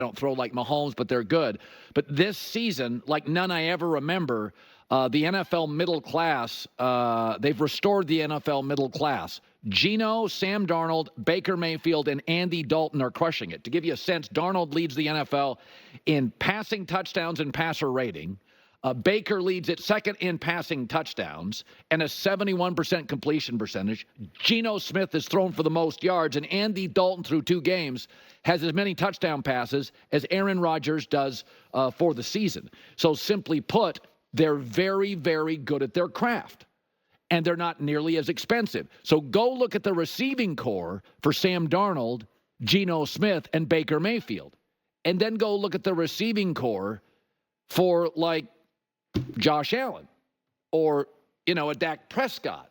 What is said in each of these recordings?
don't throw like Mahomes, but they're good. But this season, like none I ever remember, the NFL middle class, they've restored the NFL middle class. Geno, Sam Darnold, Baker Mayfield, and Andy Dalton are crushing it. To give you a sense, Darnold leads the NFL in passing touchdowns and passer rating. Baker leads it second in passing touchdowns and a 71% completion percentage. Geno Smith has thrown for the most yards, and Andy Dalton, through 2 games, has as many touchdown passes as Aaron Rodgers does for the season. So simply put, they're very, very good at their craft, and they're not nearly as expensive. So go look at the receiving core for Sam Darnold, Geno Smith, and Baker Mayfield, and then go look at the receiving core for, like, Josh Allen or, a Dak Prescott.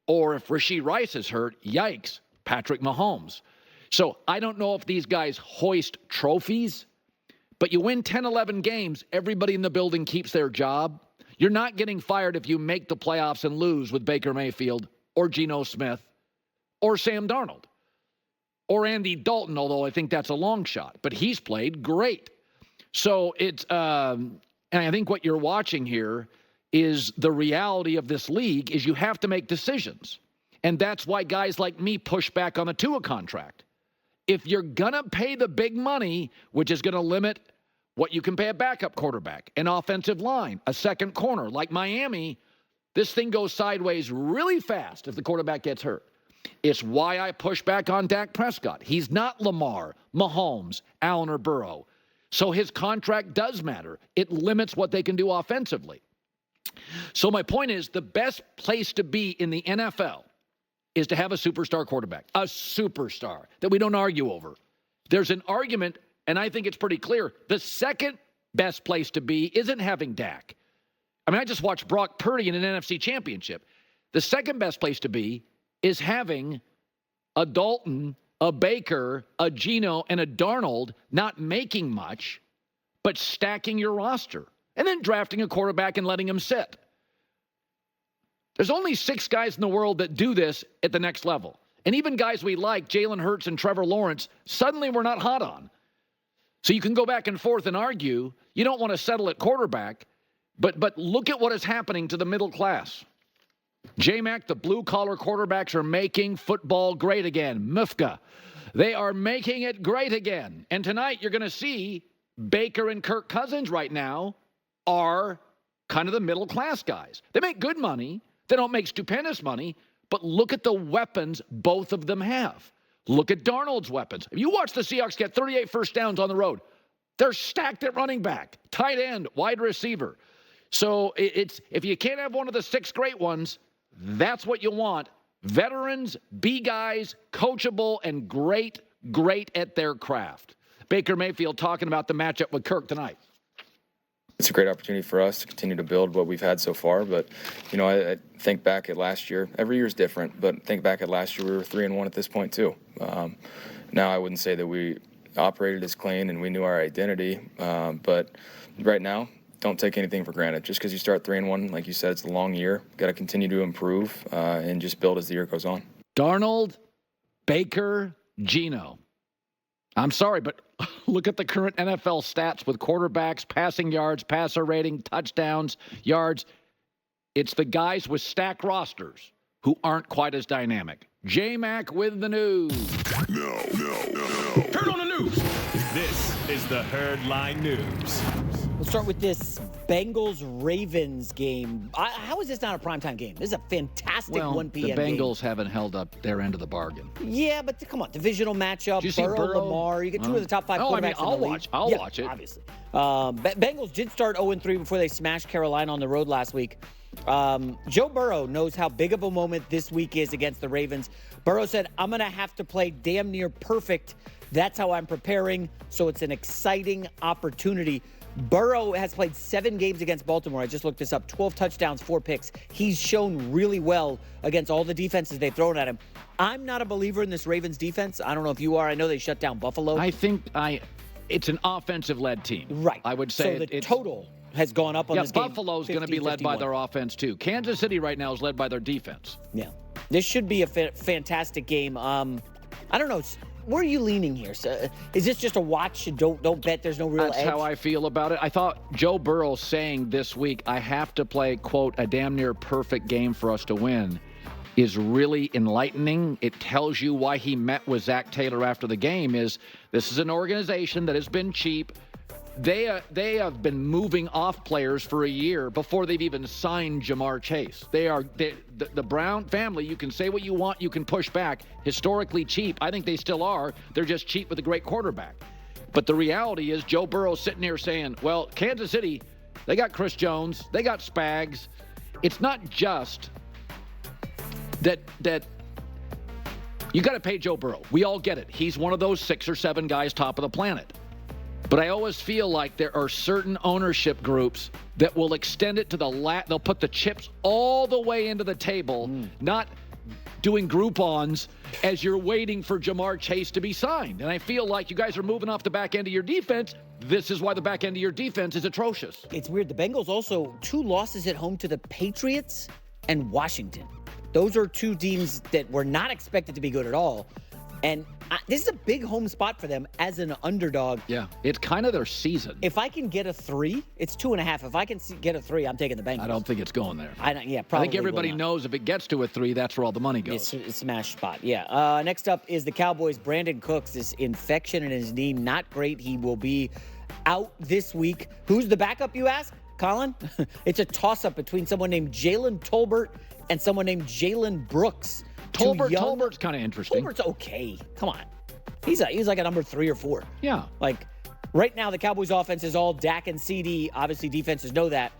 Or if Rashee Rice is hurt, yikes, Patrick Mahomes. So I don't know if these guys hoist trophies, but you win 10, 11 games, everybody in the building keeps their job. You're not getting fired if you make the playoffs and lose with Baker Mayfield or Geno Smith or Sam Darnold or Andy Dalton, although I think that's a long shot. But he's played great. So it's and I think what you're watching here is the reality of this league is you have to make decisions. And that's why guys like me push back on the Tua contract. If you're going to pay the big money, which is going to limit what you can pay a backup quarterback, an offensive line, a second corner, like Miami, this thing goes sideways really fast if the quarterback gets hurt. It's why I push back on Dak Prescott. He's not Lamar, Mahomes, Allen, or Burrow. So his contract does matter. It limits what they can do offensively. So my point is, the best place to be in the NFL is to have a superstar quarterback, a superstar that we don't argue over. There's an argument, and I think it's pretty clear. The second best place to be isn't having Dak. I mean, I just watched Brock Purdy in an NFC championship. The second best place to be is having a Dalton, a Baker, a Geno, and a Darnold not making much, but stacking your roster and then drafting a quarterback and letting him sit. There's only 6 guys in the world that do this at the next level. And even guys we like, Jalen Hurts and Trevor Lawrence, suddenly we're not hot on. So you can go back and forth and argue. You don't want to settle at quarterback, but look at what is happening to the middle class. J-Mac, the blue-collar quarterbacks are making football great again. Mufka. They are making it great again. And tonight you're going to see Baker and Kirk Cousins right now are kind of the middle-class guys. They make good money. They don't make stupendous money. But look at the weapons both of them have. Look at Darnold's weapons. If you watch the Seahawks get 38 first downs on the road, they're stacked at running back, tight end, wide receiver. So it's if you can't have one of the 6 great ones, that's what you want. Veterans, B guys, coachable, and great at their craft. Baker Mayfield talking about the matchup with Kirk tonight. It's a great opportunity for us to continue to build what we've had so far. But, I think back at last year. Every year is different, but think back at last year, we were 3-1 at this point too. Now I wouldn't say that we operated as clean and we knew our identity. But right now, don't take anything for granted. Just because you start 3-1, like you said, it's a long year. Got to continue to improve and just build as the year goes on. Darnold, Baker, Geno. I'm sorry, but look at the current NFL stats with quarterbacks, passing yards, passer rating, touchdowns, yards. It's the guys with stacked rosters who aren't quite as dynamic. J-Mac with the news. No. Turn on the news. This is the Herdline News. We'll start with this Bengals-Ravens game. How is this not a primetime game? This is a fantastic 1 p.m. the game. Bengals haven't held up their end of the bargain. Yeah, but come on, divisional matchup. Did you see Burrow? Lamar. You get 2 of the top 5 quarterbacks I'll watch it. Obviously. Bengals did start 0-3 before they smashed Carolina on the road last week. Joe Burrow knows how big of a moment this week is against the Ravens. Burrow said, I'm going to have to play damn near perfect. That's how I'm preparing. So it's an exciting opportunity. Burrow has played 7 games against Baltimore. I just looked this up. 12 touchdowns, 4 picks. He's shown really well against all the defenses they've thrown at him. I'm not a believer in this Ravens defense. I don't know if you are. I know they shut down Buffalo. I think it's an offensive-led team. Right. I would say so the total has gone up on this game. Buffalo's going to be led by their offense, too. Kansas City right now is led by their defense. Yeah. This should be a fantastic game. I don't know. where are you leaning here? So, is this just a watch? Don't bet. There's no real That's edge. how I feel about it. I thought Joe Burrow saying this week, I have to play, quote, a damn near perfect game for us to win, is really enlightening. It tells you why he met with Zach Taylor after the game. Is this is an organization that has been cheap. They have been moving off players for a year before they've even signed Jamar Chase. The Brown family, you can say what you want, you can push back, historically cheap. I think they still are. They're just cheap with a great quarterback. But the reality is Joe Burrow's sitting here saying, well, Kansas City, they got Chris Jones, they got Spags. It's not just that you got to pay Joe Burrow. We all get it. He's one of those 6 or 7 guys top of the planet. But I always feel like there are certain ownership groups that will extend it to they'll put the chips all the way into the table, not doing Groupons as you're waiting for Jamar Chase to be signed. And I feel like you guys are moving off the back end of your defense. This is why the back end of your defense is atrocious. It's weird. The Bengals also 2 losses at home to the Patriots and Washington. Those are 2 teams that were not expected to be good at all. And this is a big home spot for them as an underdog. Yeah, it's kind of their season. If I can get a 3, it's 2.5. If I can get a 3, I'm taking the Bengals. I don't think it's going there. Probably. I think everybody knows if it gets to a 3, that's where all the money goes. It's a smash spot, yeah. Next up is the Cowboys. Brandon Cooks, this infection in his knee, not great. He will be out this week. Who's the backup, you ask, Colin? It's a toss-up between someone named Jalen Tolbert and someone named Jalen Brooks. Tolbert's kind of interesting. Tolbert's okay. Come on. He's like a number 3 or 4. Yeah. Like, right now, the Cowboys' offense is all Dak and CD. Obviously, defenses know that.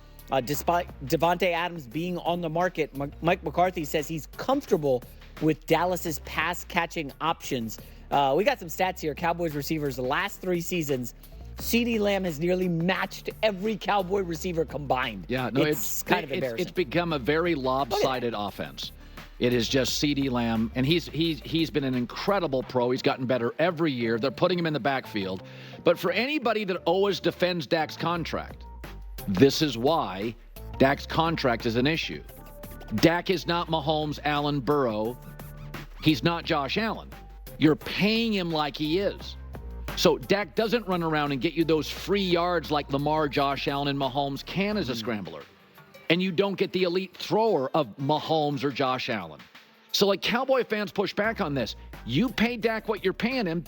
Despite Devontae Adams being on the market, Mike McCarthy says he's comfortable with Dallas's pass-catching options. We got some stats here. Cowboys receivers, the last 3 seasons, CeeDee Lamb has nearly matched every Cowboy receiver combined. Yeah, no, it's kind of embarrassing. It's become a very lopsided offense. It is just CeeDee Lamb, and he's been an incredible pro. He's gotten better every year. They're putting him in the backfield. But for anybody that always defends Dak's contract, this is why Dak's contract is an issue. Dak is not Mahomes, Allen, Burrow. He's not Josh Allen. You're paying him like he is. So Dak doesn't run around and get you those free yards like Lamar, Josh Allen, and Mahomes can as a scrambler. And you don't get the elite thrower of Mahomes or Josh Allen. So, like, Cowboy fans push back on this. You pay Dak what you're paying him.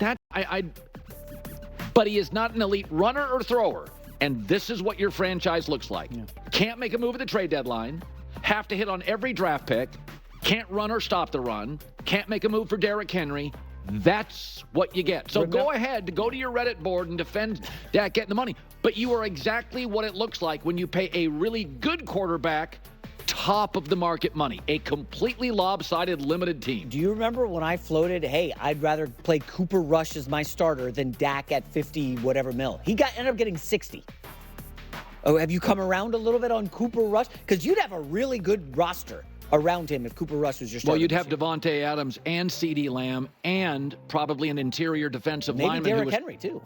But he is not an elite runner or thrower. And this is what your franchise looks like. Yeah. Can't make a move at the trade deadline. Have to hit on every draft pick. Can't run or stop the run. Can't make a move for Derrick Henry. That's what you get. So go ahead to go to your Reddit board and defend Dak getting the money. But you are exactly what it looks like when you pay a really good quarterback top of the market money. A completely lopsided, limited team. Do you remember when I floated, hey, I'd rather play Cooper Rush as my starter than Dak at 50 whatever mil? He ended up getting 60. Oh, have you come around a little bit on Cooper Rush? Because you'd have a really good roster around him if Cooper Rush was your starter. Well, you'd have Devontae Adams and CeeDee Lamb and probably an interior defensive lineman. Maybe Derrick Henry, too.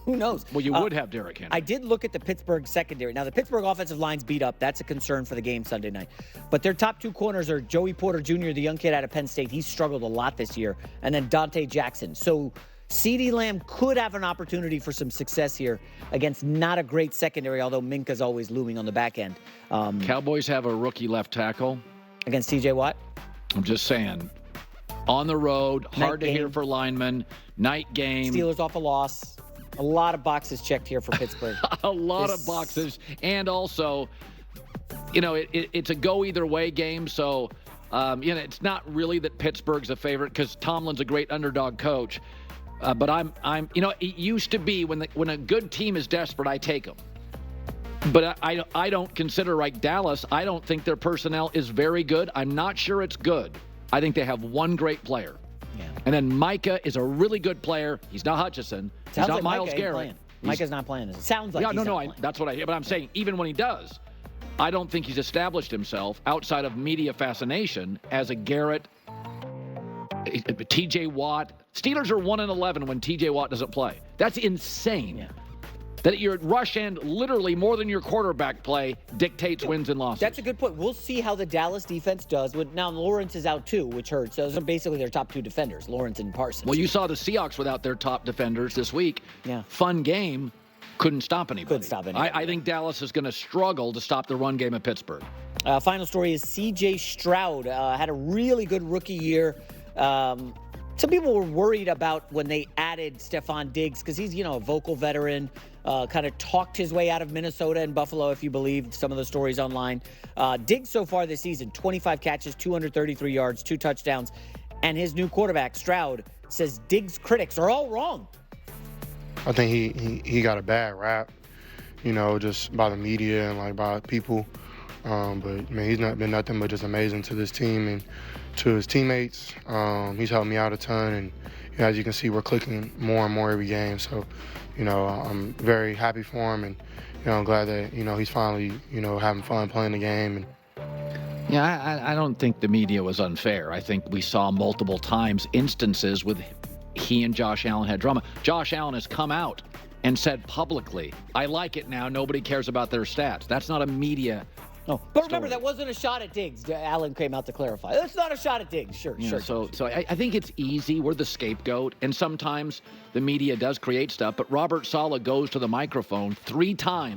Who knows? Well, you would have Derrick Henry. I did look at the Pittsburgh secondary. Now, the Pittsburgh offensive line's beat up. That's a concern for the game Sunday night. But their top 2 corners are Joey Porter Jr., the young kid out of Penn State. He's struggled a lot this year. And then Dante Jackson. So CeeDee Lamb could have an opportunity for some success here against not a great secondary, although Minka's always looming on the back end. Cowboys have a rookie left tackle. Against TJ Watt? I'm just saying. On the road, hard to hear for linemen. Night game. Steelers off a loss. A lot of boxes checked here for Pittsburgh. A lot of boxes. And also, it's a go either way game. So, it's not really that Pittsburgh's a favorite because Tomlin's a great underdog coach. But it used to be when a good team is desperate, I take them. But I don't consider, like Dallas, I don't think their personnel is very good. I'm not sure it's good. I think they have one great player. Yeah. And then Micah is a really good player. He's not Hutchinson. He's not Myles Garrett. Micah's not playing. It sounds like he's not playing. That's what I hear. But I'm saying, even when he does, I don't think he's established himself outside of media fascination as a Garrett, TJ Watt. Steelers are 1-11 when TJ Watt doesn't play. That's insane. Yeah. That your rush end, literally more than your quarterback play, dictates wins and losses. That's a good point. We'll see how the Dallas defense does. Now, Lawrence is out too, which hurts. Those are basically their top two defenders, Lawrence and Parsons. Well, you saw the Seahawks without their top defenders this week. Yeah. Fun game. Couldn't stop anybody. Couldn't stop anybody. I think Dallas is going to struggle to stop the run game of Pittsburgh. Final story is C.J. Stroud had a really good rookie year. Some people were worried about when they added Stephon Diggs because he's, a vocal veteran, kind of talked his way out of Minnesota and Buffalo, if you believe some of the stories online. Diggs so far this season, 25 catches, 233 yards, 2 touchdowns. And his new quarterback, Stroud, says Diggs' critics are all wrong. I think he got a bad rap, just by the media and, by people. But, man, he's not been nothing but just amazing to this team and to his teammates. He's helped me out a ton, and as you can see, we're clicking more and more every game. So, I'm very happy for him, and I'm glad that he's finally having fun playing the game. Yeah, I don't think the media was unfair. I think we saw multiple times instances with he and Josh Allen had drama. Josh Allen has come out and said publicly, "I like it now. Nobody cares about their stats." That's not a media. No, but remember, that wasn't a shot at Diggs. Allen came out to clarify. That's not a shot at Diggs. Sure. So I think it's easy. We're the scapegoat, and sometimes the media does create stuff. But Robert Saleh goes to the microphone 3 times.